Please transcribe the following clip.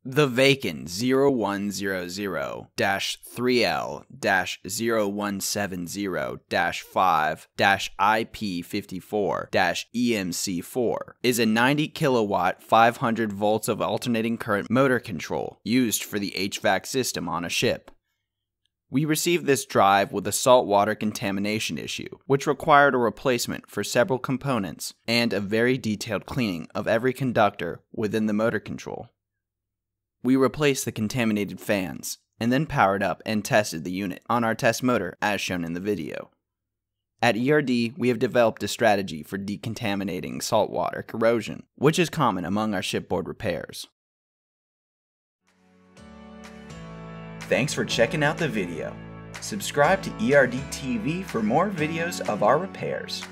The Vacon 0100-3L-0170-5-IP54-EMC4 is a 90 kilowatt 500 volts of alternating current motor control used for the HVAC system on a ship. We received this drive with a saltwater contamination issue, which required a replacement for several components and a very detailed cleaning of every conductor within the motor control. We replaced the contaminated fans, and then powered up and tested the unit on our test motor as shown in the video. At ERD, we have developed a strategy for decontaminating saltwater corrosion, which is common among our shipboard repairs. Thanks for checking out the video. Subscribe to ERD TV for more videos of our repairs.